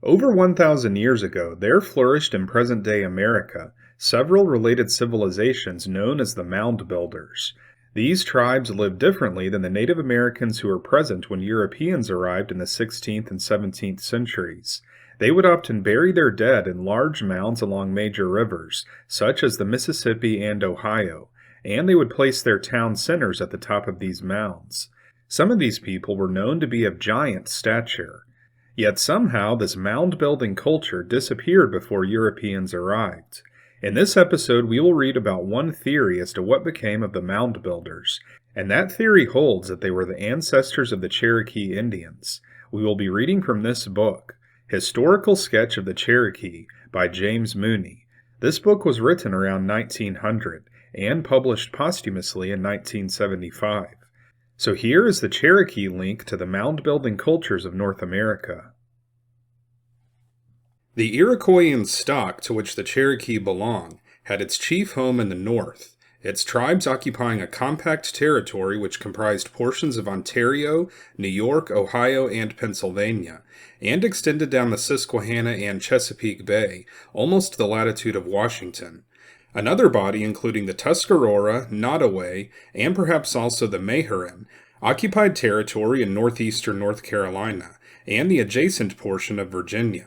Over 1,000 years ago, there flourished in present-day America several related civilizations known as the Moundbuilders. These tribes lived differently than the Native Americans who were present when Europeans arrived in the 16th and 17th centuries. They would often bury their dead in large mounds along major rivers, such as the Mississippi and Ohio, and they would place their town centers at the top of these mounds. Some of these people were known to be of giant stature. Yet somehow this mound-building culture disappeared before Europeans arrived. In this episode, we will read about one theory as to what became of the mound builders, and that theory holds that they were the ancestors of the Cherokee Indians. We will be reading from this book, Historical Sketch of the Cherokee by James Mooney. This book was written around 1900 and published posthumously in 1975. So here is the Cherokee link to the mound-building cultures of North America. The Iroquoian stock to which the Cherokee belong had its chief home in the north, its tribes occupying a compact territory which comprised portions of Ontario, New York, Ohio, and Pennsylvania, and extended down the Susquehanna and Chesapeake Bay, almost to the latitude of Washington. Another body, including the Tuscarora, Nottoway, and perhaps also the Meherrin, occupied territory in northeastern North Carolina and the adjacent portion of Virginia.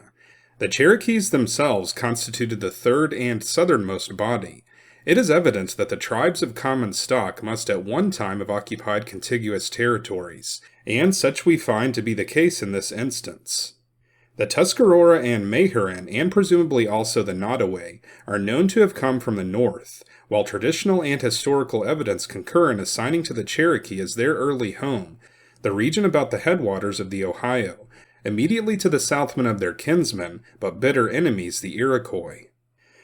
The Cherokees themselves constituted the third and southernmost body. It is evident that the tribes of common stock must at one time have occupied contiguous territories, and such we find to be the case in this instance. The Tuscarora and Meherrin, and presumably also the Nottoway, are known to have come from the north, while traditional and historical evidence concur in assigning to the Cherokee as their early home the region about the headwaters of the Ohio, immediately to the southment of their kinsmen, but bitter enemies, the Iroquois.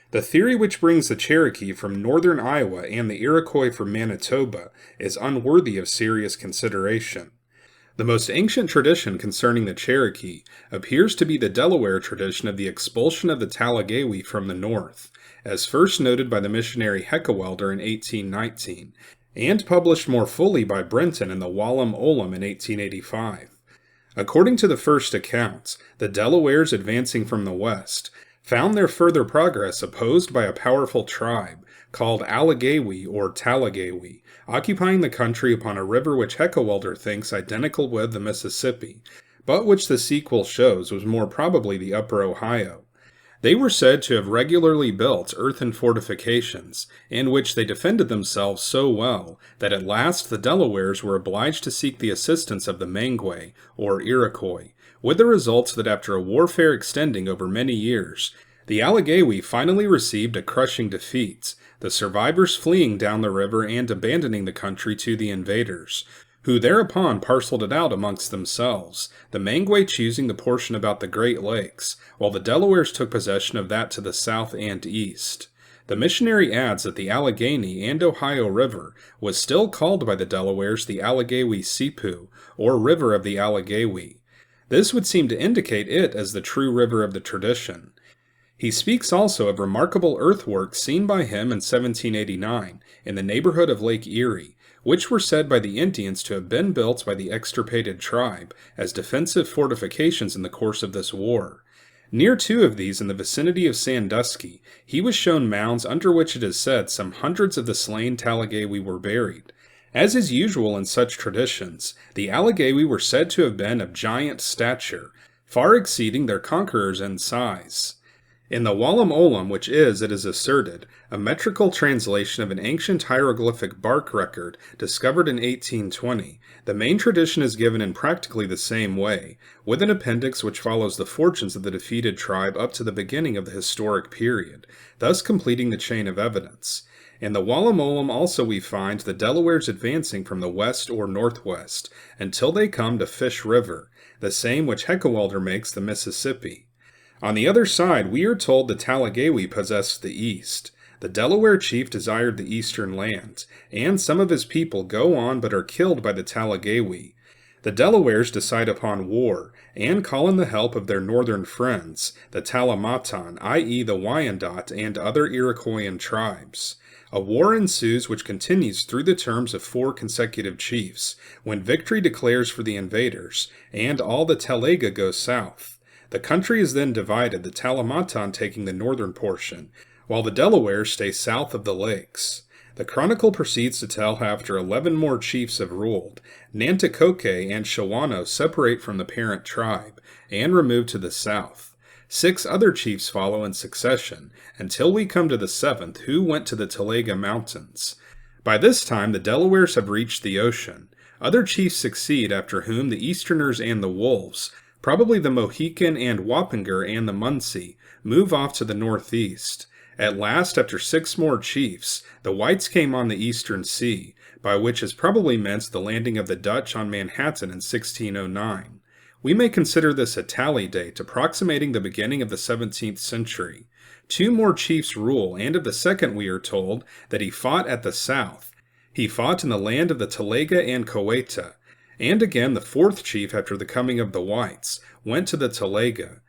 The theory which brings the Cherokee from northern Iowa and the Iroquois from Manitoba is unworthy of serious consideration. The most ancient tradition concerning the Cherokee appears to be the Delaware tradition of the expulsion of the Talagawi from the north, as first noted by the missionary Heckewelder in 1819, and published more fully by Brenton in the Walam Olum in 1885. According to the first accounts, the Delawares advancing from the west found their further progress opposed by a powerful tribe called Allegewi or Talagawi, occupying the country upon a river which Heckewelder thinks identical with the Mississippi, but which the sequel shows was more probably the upper Ohio. They were said to have regularly built earthen fortifications, in which they defended themselves so well that at last the Delawares were obliged to seek the assistance of the Mangwe, or Iroquois, with the result that after a warfare extending over many years, the Allegewi finally received a crushing defeat, the survivors fleeing down the river and abandoning the country to the invaders, who thereupon parceled it out amongst themselves, the Mangwe choosing the portion about the Great Lakes, while the Delawares took possession of that to the south and east. The missionary adds that the Allegheny and Ohio River was still called by the Delawares the Allegewi Sipu, or River of the Allegewi. This would seem to indicate it as the true river of the tradition. He speaks also of remarkable earthworks seen by him in 1789 in the neighborhood of Lake Erie, which were said by the Indians to have been built by the extirpated tribe as defensive fortifications in the course of this war. Near two of these in the vicinity of Sandusky, he was shown mounds under which it is said some hundreds of the slain Talagawi were buried. As is usual in such traditions, the Allegewi were said to have been of giant stature, far exceeding their conquerors in size. In the Walam Olum, which is, it is asserted, a metrical translation of an ancient hieroglyphic bark record discovered in 1820, the main tradition is given in practically the same way, with an appendix which follows the fortunes of the defeated tribe up to the beginning of the historic period, thus completing the chain of evidence. In the Walam Olum also we find the Delawares advancing from the west or northwest, until they come to Fish River, the same which Heckewelder makes the Mississippi. On the other side, we are told the Talagawi possessed the east. The Delaware chief desired the eastern lands, and some of his people go on but are killed by the Talagawi. The Delawares decide upon war, and call in the help of their northern friends, the Talamatan, i.e. the Wyandot and other Iroquoian tribes. A war ensues which continues through the terms of 4 consecutive chiefs, when victory declares for the invaders, and all the Talaga go south. The country is then divided, the Talamatan taking the northern portion, while the Delawares stay south of the lakes. The chronicle proceeds to tell how after 11 more chiefs have ruled, Nanticoke and Shawano separate from the parent tribe and remove to the south. 6 other chiefs follow in succession, until we come to the 7th, who went to the Talaga Mountains. By this time, the Delawares have reached the ocean. Other chiefs succeed, after whom the Easterners and the Wolves, probably the Mohican and Wappinger and the Munsee, move off to the northeast. At last, after 6 more chiefs, the whites came on the eastern sea, by which is probably meant the landing of the Dutch on Manhattan in 1609. We may consider this a tally date, approximating the beginning of the 17th century. 2 more chiefs rule, and of the second we are told that he fought at the south. He fought in the land of the Talaga and Coweta. And again, the 4th chief, after the coming of the whites, went to the Talaga.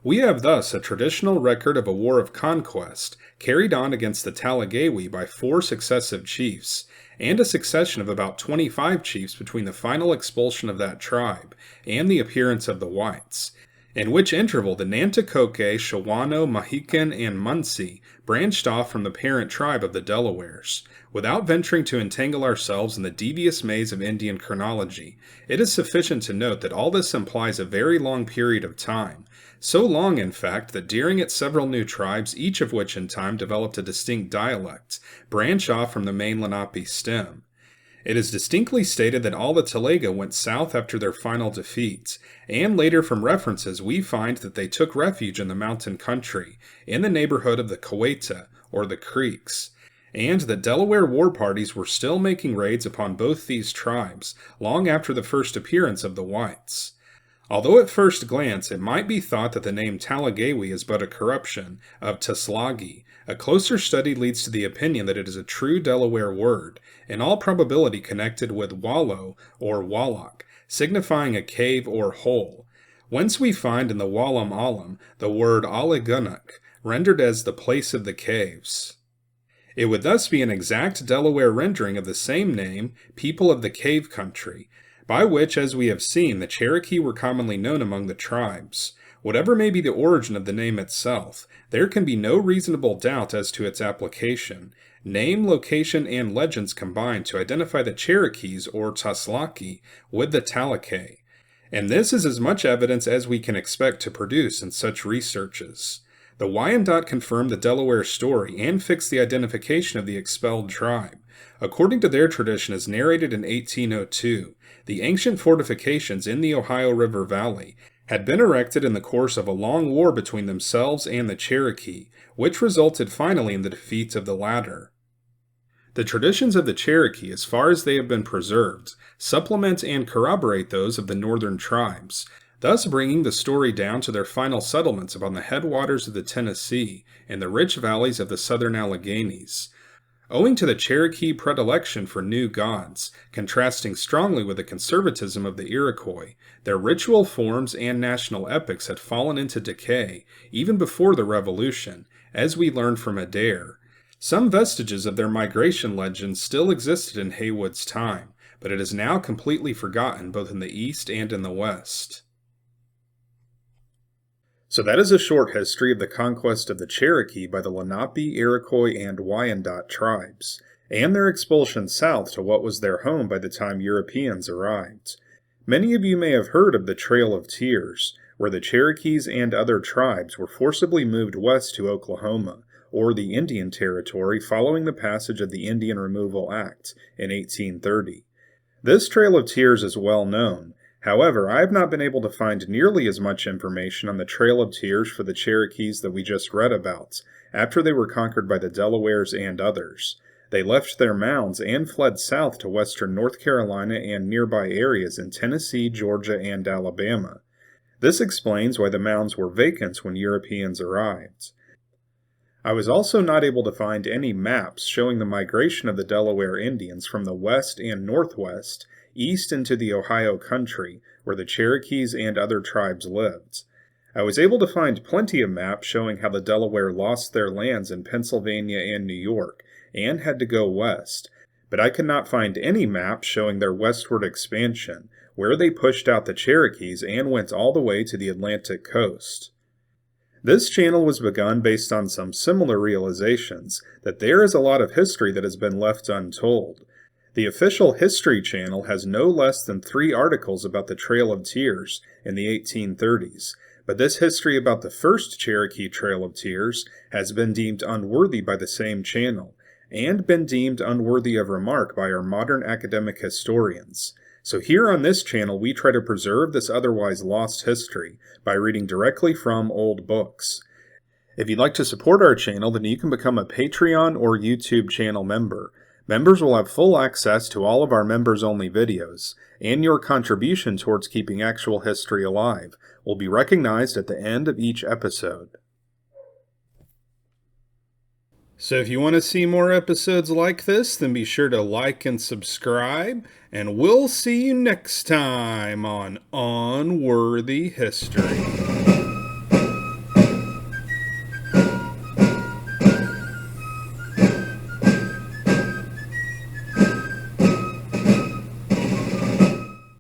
We have thus a traditional record of a war of conquest, carried on against the Talagawi by 4 successive chiefs, and a succession of about 25 chiefs between the final expulsion of that tribe and the appearance of the whites, in which interval the Nanticoke, Shawano, Mohican, and Munsee branched off from the parent tribe of the Delawares. Without venturing to entangle ourselves in the devious maze of Indian chronology, it is sufficient to note that all this implies a very long period of time, so long in fact that during it several new tribes, each of which in time developed a distinct dialect, branch off from the main Lenape stem. It is distinctly stated that all the Talaga went south after their final defeat, and later from references we find that they took refuge in the mountain country, in the neighborhood of the Coweta, or the Creeks, and that Delaware war parties were still making raids upon both these tribes, long after the first appearance of the whites. Although at first glance it might be thought that the name Talagawi is but a corruption of Tuslagi, a closer study leads to the opinion that it is a true Delaware word, in all probability connected with Wallow or Wallach, signifying a cave or hole, whence we find in the Walam Olum the word Allegunuk, rendered as the place of the caves. It would thus be an exact Delaware rendering of the same name, people of the cave country, by which, as we have seen, the Cherokee were commonly known among the tribes. Whatever may be the origin of the name itself, there can be no reasonable doubt as to its application. Name, location, and legends combine to identify the Cherokees, or Tuslaki, with the Talakay. And this is as much evidence as we can expect to produce in such researches. The Wyandot confirmed the Delaware story and fixed the identification of the expelled tribe. According to their tradition as narrated in 1802, the ancient fortifications in the Ohio River Valley had been erected in the course of a long war between themselves and the Cherokee, which resulted finally in the defeat of the latter. The traditions of the Cherokee, as far as they have been preserved, supplement and corroborate those of the northern tribes, thus bringing the story down to their final settlements upon the headwaters of the Tennessee and the rich valleys of the southern Alleghenies. Owing to the Cherokee predilection for new gods, contrasting strongly with the conservatism of the Iroquois, their ritual forms and national epics had fallen into decay even before the Revolution, as we learned from Adair. Some vestiges of their migration legends still existed in Haywood's time, but it is now completely forgotten both in the East and in the West. So that is a short history of the conquest of the Cherokee by the Lenape, Iroquois, and Wyandot tribes, and their expulsion south to what was their home by the time Europeans arrived. Many of you may have heard of the Trail of Tears, where the Cherokees and other tribes were forcibly moved west to Oklahoma, or the Indian Territory, following the passage of the Indian Removal Act in 1830. This Trail of Tears is well known. However, I have not been able to find nearly as much information on the Trail of Tears for the Cherokees that we just read about, after they were conquered by the Delawares and others. They left their mounds and fled south to western North Carolina and nearby areas in Tennessee, Georgia, and Alabama. This explains why the mounds were vacant when Europeans arrived. I was also not able to find any maps showing the migration of the Delaware Indians from the west and northwest east into the Ohio country, where the Cherokees and other tribes lived. I was able to find plenty of maps showing how the Delaware lost their lands in Pennsylvania and New York, and had to go west, but I could not find any maps showing their westward expansion, where they pushed out the Cherokees and went all the way to the Atlantic coast. This channel was begun based on some similar realizations that there is a lot of history that has been left untold. The official History Channel has no less than 3 articles about the Trail of Tears in the 1830s, but this history about the first Cherokee Trail of Tears has been deemed unworthy by the same channel, and been deemed unworthy of remark by our modern academic historians. So here on this channel we try to preserve this otherwise lost history by reading directly from old books. If you'd like to support our channel, then you can become a Patreon or YouTube channel member. Members will have full access to all of our members-only videos, and your contribution towards keeping actual history alive will be recognized at the end of each episode. So if you want to see more episodes like this, then be sure to like and subscribe, and we'll see you next time on Unworthy History.